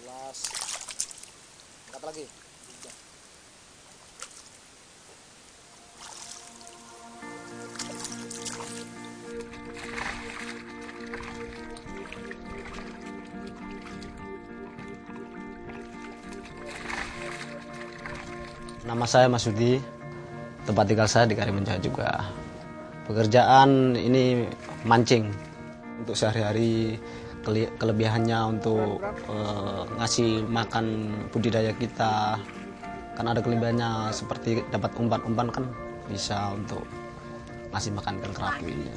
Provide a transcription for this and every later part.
12. Angkat lagi. 3. Nama saya Masudi, tempat tinggal saya di Karimunjawa juga. Pekerjaan ini mancing untuk sehari-hari, kelebihannya untuk ngasih makan budidaya kita. Kan ada kelebihannya seperti dapat umpan-umpan kan bisa untuk ngasih makan ikan kerapu ini.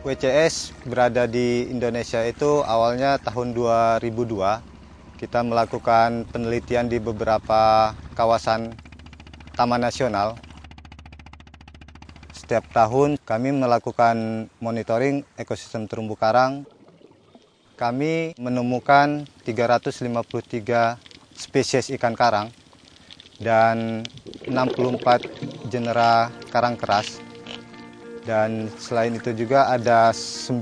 WCS berada di Indonesia itu awalnya tahun 2002. Kita melakukan penelitian di beberapa kawasan Taman Nasional. Setiap tahun kami melakukan monitoring ekosistem terumbu karang. Kami menemukan 353 spesies ikan karang dan 64 genera karang keras. Dan selain itu juga ada 9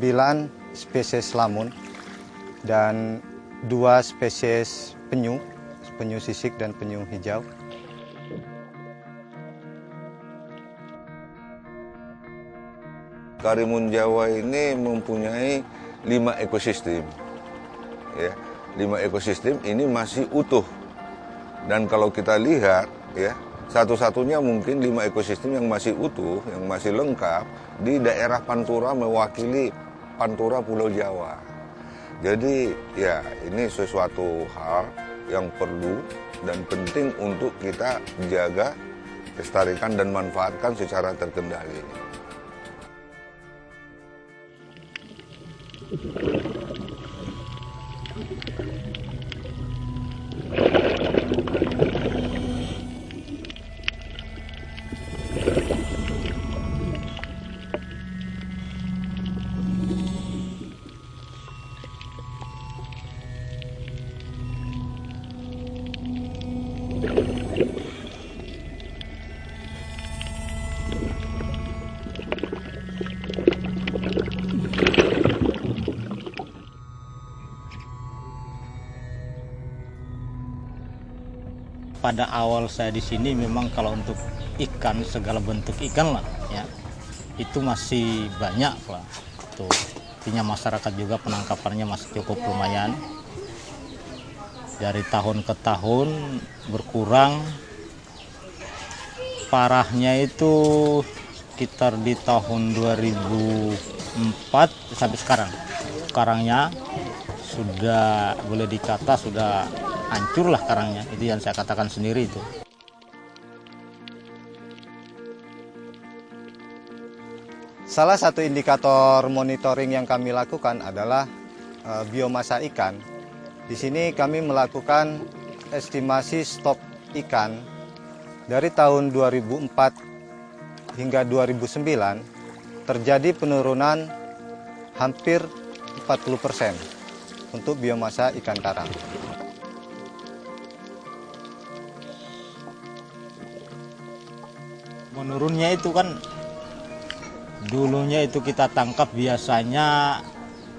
spesies lamun dan 2 spesies penyu, penyu sisik dan penyu hijau. Karimunjawa ini mempunyai 5 ekosistem. Ya, 5 ekosistem ini masih utuh. Dan kalau kita lihat, ya, satu-satunya mungkin 5 ekosistem yang masih utuh, yang masih lengkap di daerah Pantura mewakili Pantura Pulau Jawa. Jadi ya ini sesuatu hal yang perlu dan penting untuk kita jaga, lestarikan dan manfaatkan secara terkendali. Pada awal saya di sini memang kalau untuk ikan, segala bentuk ikan lah ya, itu masih banyak lah. Tuh, artinya masyarakat juga penangkapannya masih cukup lumayan. Dari tahun ke tahun berkurang. Parahnya itu sekitar di tahun 2004 sampai sekarang. Karangnya sudah boleh dikata sudah hancur lah karangnya, itu yang saya katakan sendiri itu. Salah satu indikator monitoring yang kami lakukan adalah biomasa ikan. Di sini kami melakukan estimasi stok ikan dari tahun 2004 hingga 2009 terjadi penurunan hampir 40% untuk biomasa ikan karang. Menurunnya itu kan, dulunya itu kita tangkap biasanya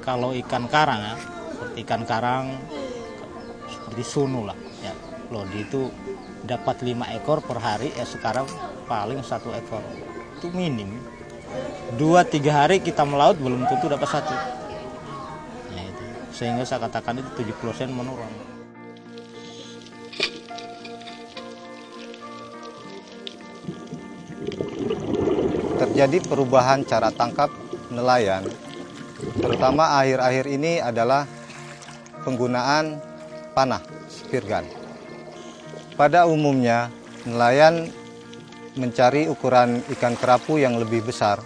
kalau ikan karang ya, seperti ikan karang, seperti sunu lah ya, lodi itu dapat 5 ekor per hari, ya sekarang paling 1 ekor, itu minim. 2-3 hari kita melaut belum tentu dapat 1 ya, itu. Sehingga saya katakan itu 70% menurun. Terjadi perubahan cara tangkap nelayan, terutama akhir-akhir ini adalah penggunaan panah, spear gun. Pada umumnya, nelayan mencari ukuran ikan kerapu yang lebih besar.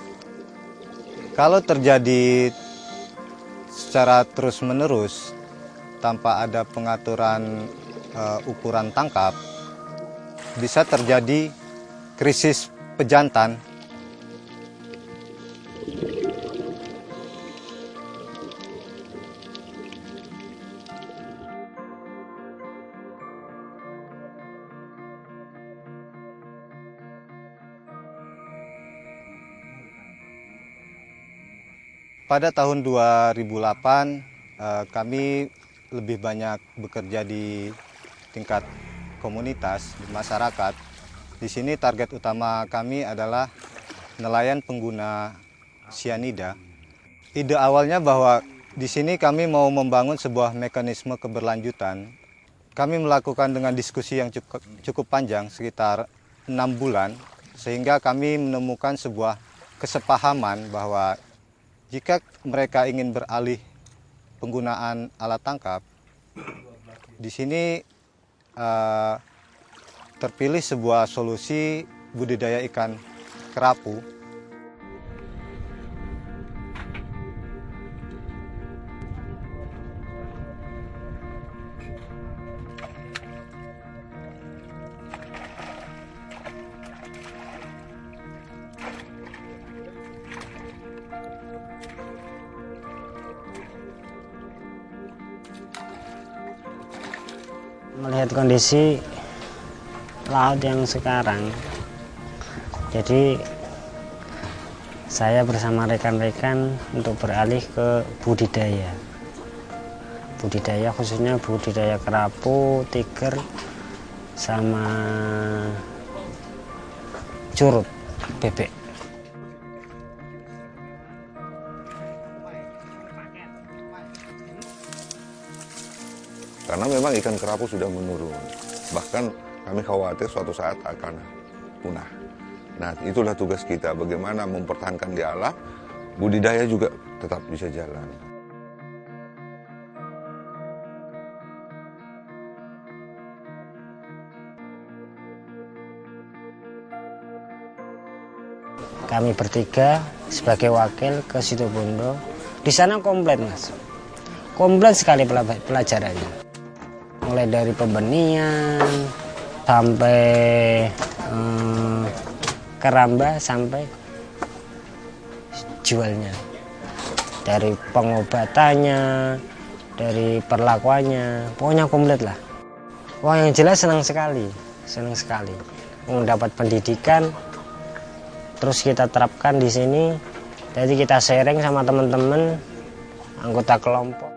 Kalau terjadi secara terus-menerus, tanpa ada pengaturan ukuran tangkap, bisa terjadi krisis pejantan. Pada tahun 2008, kami lebih banyak bekerja di tingkat komunitas, di masyarakat. Di sini target utama kami adalah nelayan pengguna sianida. Ide awalnya bahwa di sini kami mau membangun sebuah mekanisme keberlanjutan. Kami melakukan dengan diskusi yang cukup panjang, sekitar 6 bulan, sehingga kami menemukan sebuah kesepahaman bahwa jika mereka ingin beralih penggunaan alat tangkap, di sini terpilih sebuah solusi budidaya ikan kerapu. Melihat kondisi laut yang sekarang, jadi saya bersama rekan-rekan untuk beralih ke budidaya khususnya budidaya kerapu, tiger, sama curut bebek. Karena memang ikan kerapu sudah menurun. Bahkan kami khawatir suatu saat akan punah. Nah, itulah tugas kita, bagaimana mempertahankan di alam, budidaya juga tetap bisa jalan. Kami bertiga sebagai wakil ke Situbondo. Di sana komplit, Mas. Komplit sekali pelajarannya. Mulai dari pembenihan sampai keramba sampai jualnya, dari pengobatannya, dari perlakuannya, pokoknya komplit lah. Wah, yang jelas senang sekali mendapat pendidikan, terus kita terapkan di sini. Jadi kita sharing sama teman-teman anggota kelompok.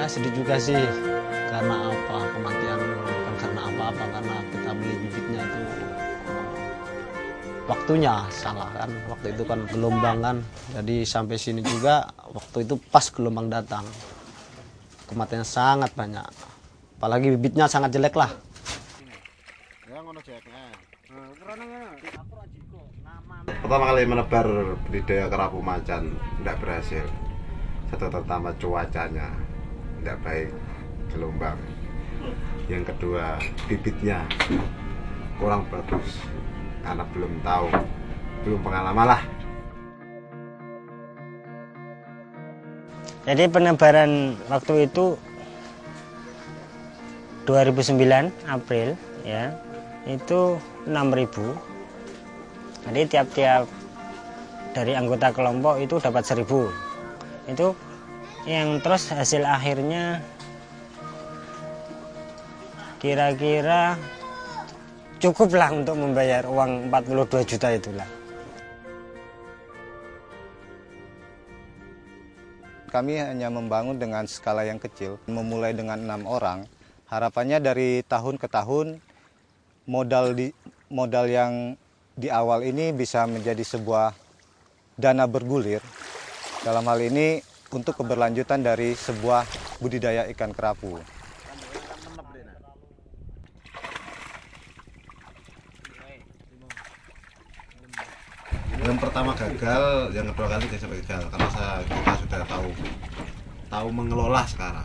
Ya sedih juga sih, karena apa kematian, bukan karena apa-apa, karena kita beli bibitnya itu waktunya salah kan, waktu itu kan gelombang kan, jadi sampai sini juga waktu itu pas gelombang datang, kematian sangat banyak, apalagi bibitnya sangat jelek lah. Pertama kali menebar budidaya kerapu macan tidak berhasil. Satu, pertama cuacanya tidak baik, gelombang. Yang kedua, bibitnya kurang bagus karena belum tahu, belum pengalaman lah. Jadi penebaran waktu itu 2009 April ya, itu 6.000. Jadi tiap-tiap dari anggota kelompok itu dapat 1.000. Itu yang terus hasil akhirnya kira-kira cukuplah untuk membayar uang 42 juta itulah. Kami hanya membangun dengan skala yang kecil, memulai dengan 6 orang. Harapannya dari tahun ke tahun modal yang di awal ini bisa menjadi sebuah dana bergulir. Dalam hal ini untuk keberlanjutan dari sebuah budidaya ikan kerapu. Yang pertama gagal, yang kedua kali tidak sampai gagal karena kita sudah tahu mengelola sekarang.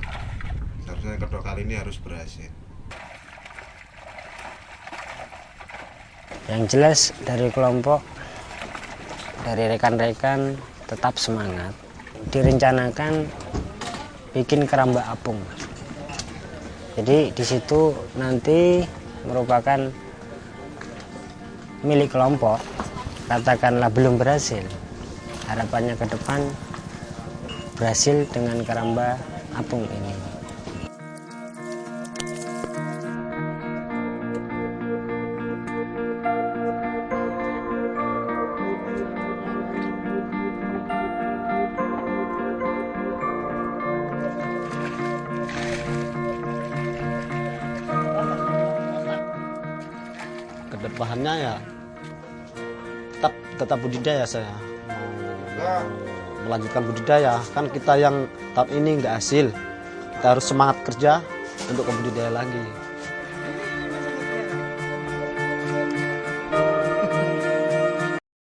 Seharusnya yang kedua kali ini harus berhasil. Yang jelas dari kelompok, dari rekan-rekan tetap semangat. Direncanakan bikin keramba apung. Jadi di situ nanti merupakan milik kelompok. Katakanlah belum berhasil, harapannya ke depan berhasil dengan keramba apung ini. Kedepannya ya tetap budidaya, saya mau melanjutkan budidaya. Kan kita yang tahun ini nggak hasil, kita harus semangat kerja untuk ke budidaya lagi.